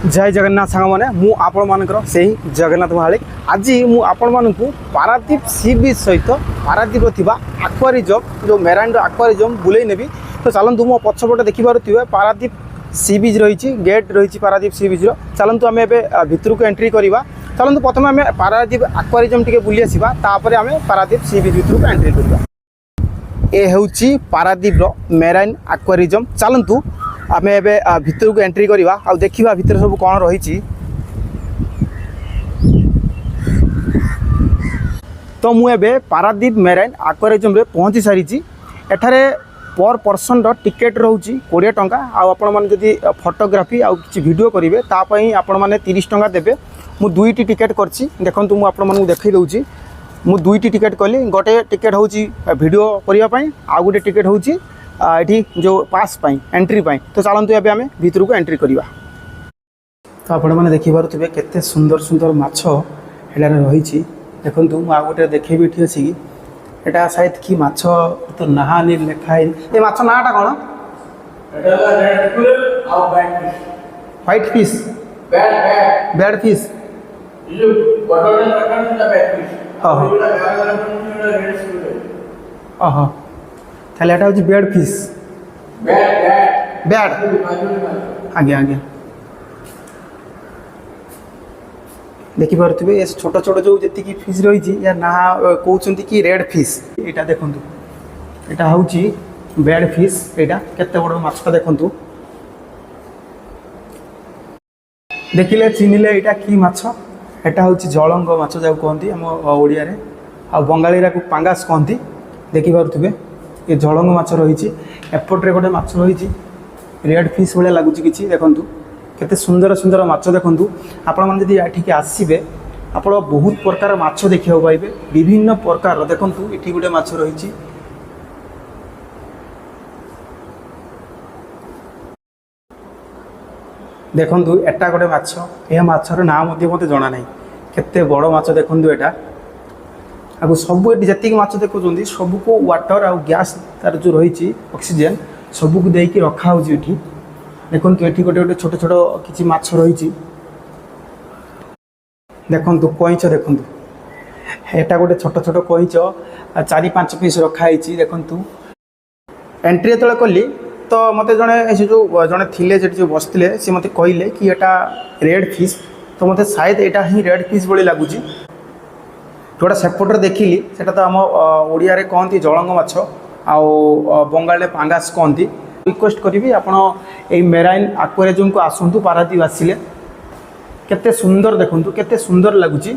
जय जगन्नाथ सांग मैंने मुझर से ही जगन्नाथ महालिक आज मुझे पारादीप सी बीच सहित पारादीप आक्वारिजम जो मेराइन आक्वारिजम बुले नेबी। तो चलतु मो पछपटे देखिपे पारादीप सी बीच रही गेट रही पारादीप सी बीच चलतु आम भितर को एंट्री करवा। चलतु प्रथम आम पारादीप आक्वारिजम टी बुली आसवा आम पारादीप सी बीच भितर को एंट्री करवा। ये हूँ पारादीप मेराइन आक्वारिजम। चलतु आम ए भितर को एंट्री करवा आ देखा भितर सब कौन रही। तो मुझे पारादीप मेराइन आक्वारिजम रे पहुँची सारी। एठारे पर पर्सन टिकेट रोचे 20 टंका। आपण मैंने जदि फोटोग्राफी आउ कि वीडियो करेंगे तापाई आपण मैंने 30 टंका देवे। मु दुईटी टिकेट करछि देखु मुझे देखई दूची। मु दुईटी टिकेट कली गोटे टिकेट हूँ वीडियो करने आउ गोटे टिकेट हूँ ये जो पास पाई एंट्री पाई। तो चलतु एवं आम भितर को एंट्री करवा। तो आपण मैंने देखिपे केते सुंदर सुंदर माछ एटार रही। देखु मुझे गोटे देखेबी ये अच्छी एटा शायद कि माछ तो ना लिखाई ये माछ नाटा कौन व्हाइट फिश बैड फिश हाँ ताले एटा हूँ बेड फिश बैड आज्ञा आज्ञा देखिपे ये छोट छोट जो जी फिश रही या ना कहते कि रेड फिश। यहाँ देखु यहाँ हूँ बेड फिश यहाँ केते बड़ माछटा देखु देखिले चिन्हले यहाँ कि माछ एटा हूँ जलंग माछ जहाँ कहती आम ओडिया आ बंगाली को पांगास कहती। देखिपे ये जलंग माछ रही एपट्रे गोटे माछ रही रेड फिश भाया लगुच कि देखु केते सुंदर सुंदर माछ देखु। आपण मैंने जब ये आसबे आप बहुत प्रकार माछ देखा पाइबे विभिन्न प्रकार देखु। ये गोटे माछ रही देखु एटा गोटे माछ यह माछर ना मत जना ना केते बड़ माछ देखु। एटा आगु सब जी माछ देखुं सबको वाटर आ गैस तार जो रही ऑक्सीजन सबको देकी रखा हो। देखु ये गोटे गोटे छोट छोट किसी माछ रही देखु कईच देखु एटा गोटे छोट छोट कईच 4-5 पीस रखाई। देखु एंट्री जो कली तो मत जड़े जो जड़े थे जो बसते सी मत कहले कि एटा रेड फिश। तो मत शायद यहाँ ही रेड फिश भाई लगुच जोटा सेपटे देखिली से तो आम ओडिया कहती जलंग माछ आउ बंगाल पांगास कहती। रिक्वेस्ट करी आपण ये मेराइन आक्वारिजम को आसतु पारादीप आसिले केते सुंदर देखु केते सुंदर लगुच। ये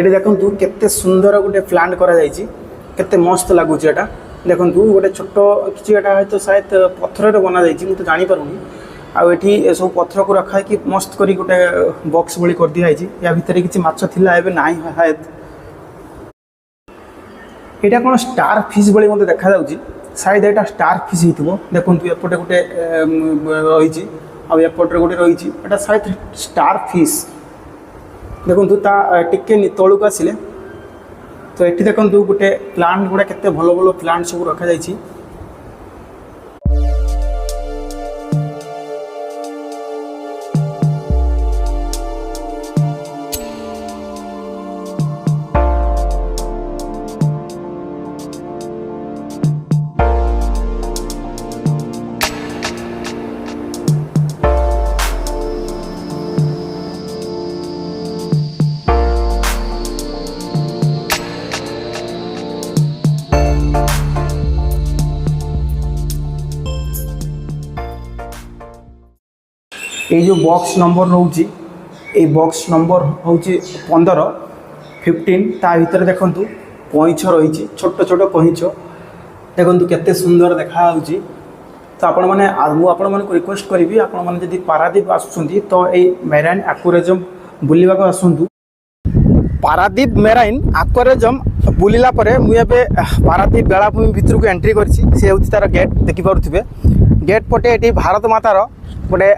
देखु केते सुंदर गोटे प्लांट करा जायछि केते मस्त लगुच। एटा देखु गोटे छोट कि तो शायद पत्थर बना जाइए मुझे जानी पारूनी आठी सब पत्थर को रखा कि मस्त करी गोटे बॉक्स भली कर दिखाई। या भितर किसी माछ थिला एबे नाही शायद यहाँ कौन स्टार फिश भली मत देखा जाउछि शायद यहाँ स्टार फिश हो। देखु एपटे गोटे रही आउपटे गोटे रही शायद स्टार फिश। देखु टिके तलुक आसिले तो ये देखु गोटे प्लांट गुड़ा केते भल भल प्लांट सब रखा जाइछि। ये जो बॉक्स नंबर रोचे ये बॉक्स नंबर हूँ 15 ता भीतर देखु कईच रही छोट छोट कईच देखु केते सुंदर देखा। तो आपण मैंने रिक्वेस्ट करी आपण मैंने जब पारादीप आसुँच तो ये मेराइन आक्वारिजम बुलवा को आसतु। पारादीप मेराइन आक्वारिजम बुलिला परे मुझे पारादीप बेलाभूमि भितर को एंट्री करी तार गेट देखिपे गेट पटे ये भारत मातार गोटे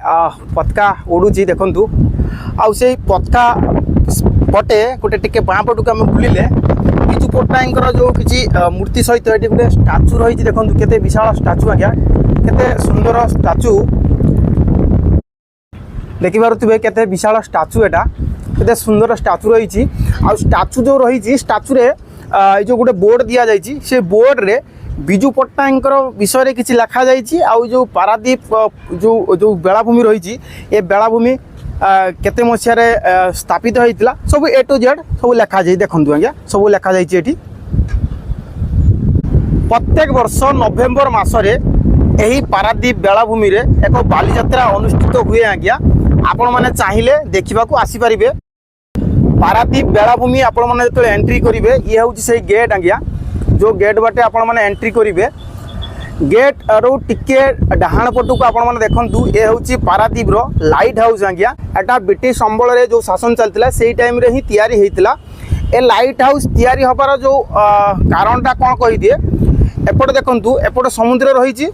पताका उड़ूची देखु आउ से पताका पटे गोटे टिके बाँ पटक आम बुलिले विजु पट्टनायक जो किसी मूर्ति सहित ये गोटे स्टाचू रही देखो केते विशाल स्टाचू आज्ञा केते सुंदर स्टाचू देखिपे केते विशाल स्टाचू एटा केते सुंदर स्टाचू रही आ स्टाचू जो रही स्टाचू रे जो गोटे बोर्ड दि जाइए से बोर्ड रे विजु पट्टनायक विषय रे किछि लिखा जाइए आउ जो पारादीप जो जो बेलाभूमि रही ए बेलाभूमि केते मसीह स्थापित होता सब ए टू जेड सब लिखा जाए देखु आज्ञा सब लिखा जाइए प्रत्येक वर्ष नवेम्बर मासरे यही पारादीप बेलाभूमि रे एक बालीजात्रा अनुष्ठित हुए आज्ञा आपण मैंने चाहिए देखा आसीपारे पारादीप बेलाभूमि आपण मैंने जो एंट्री करेंगे ये हूँ से गेट आज्ञा जो गेट बाटे आपण मैंने एंट्री करेंगे गेट रू टिके डाहाण पटू को आपण मैंने देखु ये हूँ पारादीप रो लाइट हाउस आज्ञा एटा ब्रिटिश अम्बल में जो शासन चलता से टाइम रे ही तैयारी होता ए लाइट हाउस तैयारी हबार जो कारणटा कौन कहीदिए एपटे देखु एपटे समुद्र रही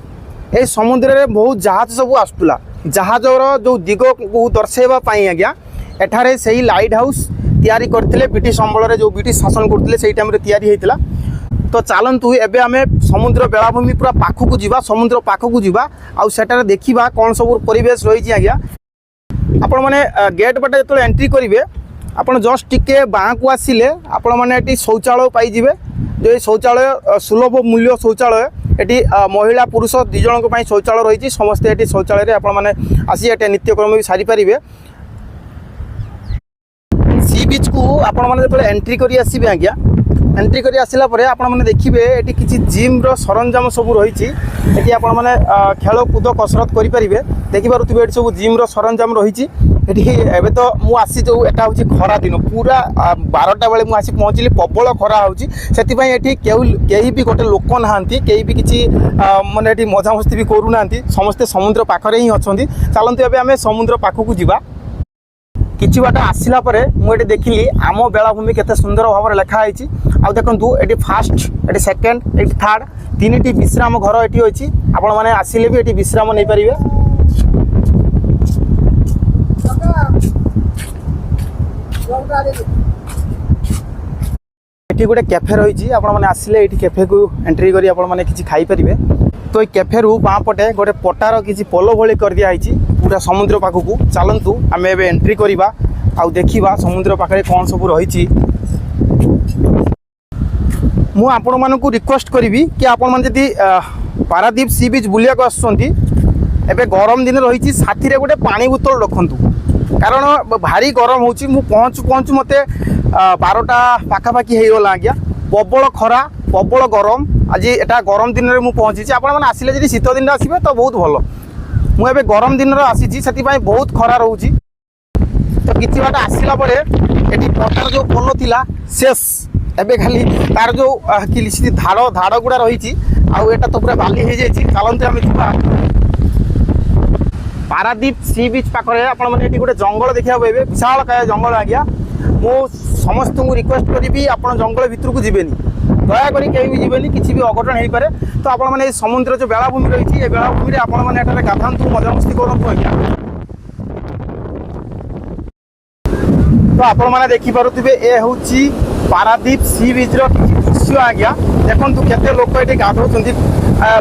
ए समुद्र में बहुत जहाज सब आसूला जहाजर जो दिग को दर्शाइवाई आज्ञा एठारे से लाइट हाउस तैयारी करते ब्रिटिश अम्बल जो ब्रिटिश शासन करते से टाइम तैयारी होता तो चलतु एबे आमे समुद्र बेलाभूमि पूरा पाखक जावा समुद्र पाखक जावा आउ सेटारे देखिबा कौन सब परिवेश रही आज्ञा आपण माने गेट बाटे जो एंट्री करेंगे आपण जस्ट टिके बाँ को आसिले आपण माने एटी शौचालय पाइबे जो ये शौचालय सुलभ मूल्य शौचालय एटी महिला पुरुष दुई जन शौचालय रही समस्ते ये शौचालय आपण माने आसी एटे नित्यक्रम भी सारी पारे सी बीच को आपण माने जो एंट्री करी आसीबे आज्ञा एंट्री करी आसिला परे आपण माने देखिबे एटी किछि जिम रो सरंजाम सब रही एटी आपण माने खेल कूद कसरत करि परिबे देखि पारुथिबे एटी सब जिम रो सरंजाम रही एटी एबे तो मु आसी जो एटा होछि खरा दिन पूरा 12टा बेले मु आसी पहुँचली प्रबल खरा होछि सेति पई एटी केही भी गोटे लोक नाहांती केही भी किछि माने एटी मजा मस्ती भी करू नाहांती समस्त समुद्र पाखरे ही अछंती चलंतु एबे आमे समुद्र पाखकु जिबा किछि बाट आसिला परे मुझे देखिली आम बेलाभूमि केते सुंदर भाव लिखाई आ देखु ये फास्ट ये सेकेंड ये थर्ड तीन टी विश्राम घर ये अच्छी आपण मैंने आसिले भी ये विश्राम नहीं पारे ये गोटे कैफे रही आपण मैंने आसिले ये कैफे को एंट्री करी आपण मैंने किछि खाई परिबे तो ये कैफे रु बाँ पटे गोटे पटार किसी पोलो भली कर दिखाई पूरा समुद्र पाखक चलतु आम ए एंट्री करवा आउ देखा समुद्र पाखे कौन सब रही मु आपण मानक रिक्वेस्ट करी कि आपण मैंने जदि पारादीप सी बीच बुलिया आसुँच एबे गरम दिन रही साथी रे गोटे पानी बोतल रखु कारण भारी गरम हो पहुँचु पहुँचु मत 12टा पाखापाखि हो गला आज्ञा प्रबल खरा प्रबल गरम आज एटा गरम दिन में पहुँची आपण मैंने आसिले जदि शीत दिन आसबे तो बहुत भल मुझे गरम दिन आसी से बहुत खरा रोची तो किसी बाट आसला ये पटार जो पोल थिला शेष एबे खाली तार जो किसी धाड़ धाड़ गुड़ा रही आटा तो पूरा बाली हो जाए चलते आम जा पारादीप सी बीच पाखे आपण मैंने गोटे जंगल देखा पाइबे विशाल काय जंगल आज्ञा मु समस्त को रिक्वेस्ट करी आप जंगल भितर को जीवेनी दयाकोरी कहीं भी जीवेनी किसी भी अघटन हो पारे तो आपण मैंने समुद्र जो बेलाभूमि रही है बेलाभूमि में आपण मैंने गाधातु मजामस्ती करूँ आज्ञा तो आपण मैंने देखिपे ये हूँ पारादीप सी बीच दृश्य आज्ञा देखु केते लोक ये गाधौं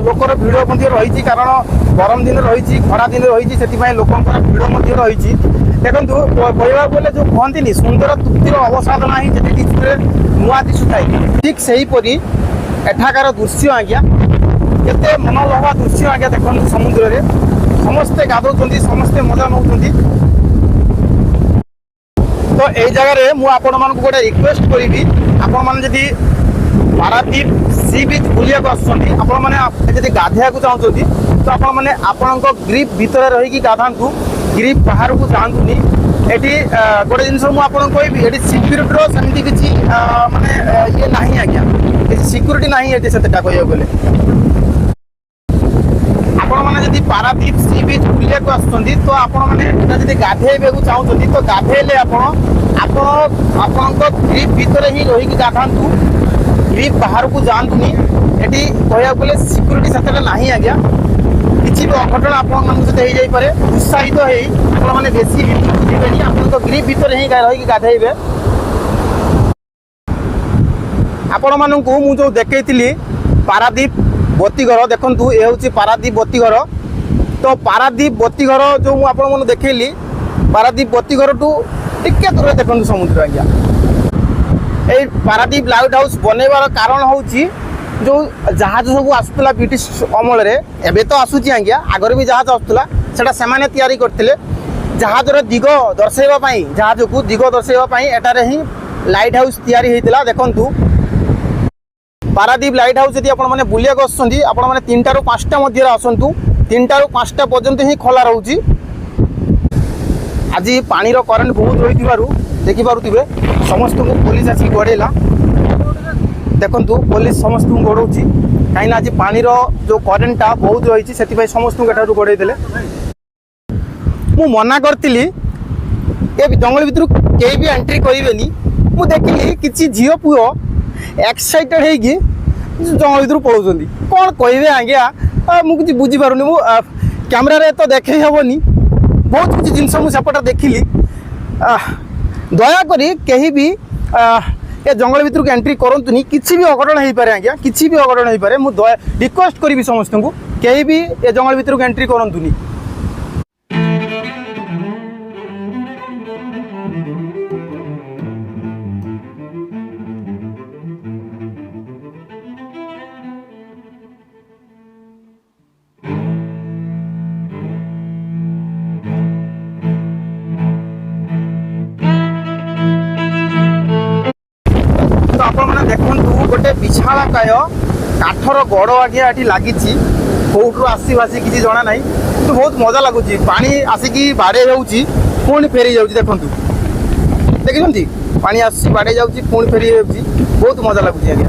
लोकर भिड़ रही कारण गरम दिन रही खरा दिन रही से लोकर भिड़ रही देखो कहवाक गले जो कहती सुंदर तृप्तिर अवसाधना ही नुआ दिशुए ठीक से हीपरी एठाकार दृश्य आज्ञा केते मनलोभा दृश्य आज्ञा देखो समुद्र में समस्ते गाधौं समस्ते मजा नौ तो यही जगह मुझे गोटे रिक्वेस्ट करी आपण मैंने पारादीप सी बीच बुलिया आसुँच गाधेया चाहते तो आपण मैंने आपण ग्रिप भितर रही गाधातु ग्रिप बाहर को जातुनि एटी गोटे जिन मुझे कहबी सिक्यूरीटी सेमती किसी माने ये ना आज्ञा सिक्यूरीटी ना ये से कह गले आपण मैंने पारादीप सी बीच बुलिया आसुँच तो आपण मैंने गाधेबे को चाहते तो गाधेले आपण ग्रिप भितर ही रही गाधातु ग्रिप बाहर को जातुनि एटी कहवाक गले सिक्यूरीटी से ना आज्ञा किसी भी अघटन आपण सहित हो उत्साहित होने बेसी जीवेनी आप ग्रिप भितर ही रही गाधेबे आपण मानक मुझे देखी पारादीप बतीघर देखु ये हूँ पारादीप बतीघर तो पारादीप बतीघर जो मुझे देखली पारादीप बतीघर टू टिके दूर देखो समुद्र आज्ञा ये पारादीप लाइट हाउस बनइबार कारण हूँ जो जहाज सब आसूला ब्रिटिश अमल एवं तो आसूची आज्ञा आगर भी जहाज आसूला से तैयारी करते जहाजर दिग दर्शाइवाई जहाज को दिग दर्शाइवाई एटारे ही लाइट हाउस तैयारी होता देखु पारादीप लाइट हाउस यदि आपने बुलिया आसुँच आपने 3टा ରୁ 5टा मध्य आसतु 3टा ରୁ 5टा पर्यंत ही खोला रोचे आज पानीर करेन्ट बहुत रही देखिपे समस्त को पुलिस आसिक गड़ेला देखु पुलिस समस्त को गड़ौ कहीं आज पानीर जो करेन्टा बहुत रही से समस्त को गड़े देले मु मना करती ये जंगल भितर कहीं भी एंट्री करेनि मु देखिली किसी झील पुओ एक्साइटेड होगी जंगल भितर पलाउं कौन कहे आज्ञा मुझे बुझीपारूनी मु कैमरा तो देखे हेनी बहुत किसी जिनस मुझे देखिली दयाक कहीं भी ये जंगल भितर को एंट्री करतुनी किसी भी अघटन हो पारे आज्ञा किसी भी अघटन हो पारे मुझे रिक्वेस्ट करी समस्त को कहीं भी ये जंगल भितर को एंट्री करतुनी तो आपने देखु गोटे विशालकाय काठर गड़ आज्ञा ये लगी कौटू आसी किसी जना ना तो बहुत मजा लगुच पानी आसिकी बाड़े जाऊँगी पुणी फेरी जाऊँगी देखु देखी पानी आसी बाड़े जाऊँगी पुणी फेरी जाऊँगी बहुत मजा लगुच आज्ञा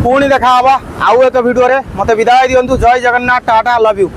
पुणी देखा आउ एक वीडियो मत विदाय दिंतु जय जगन्नाथ टाटा लव यू।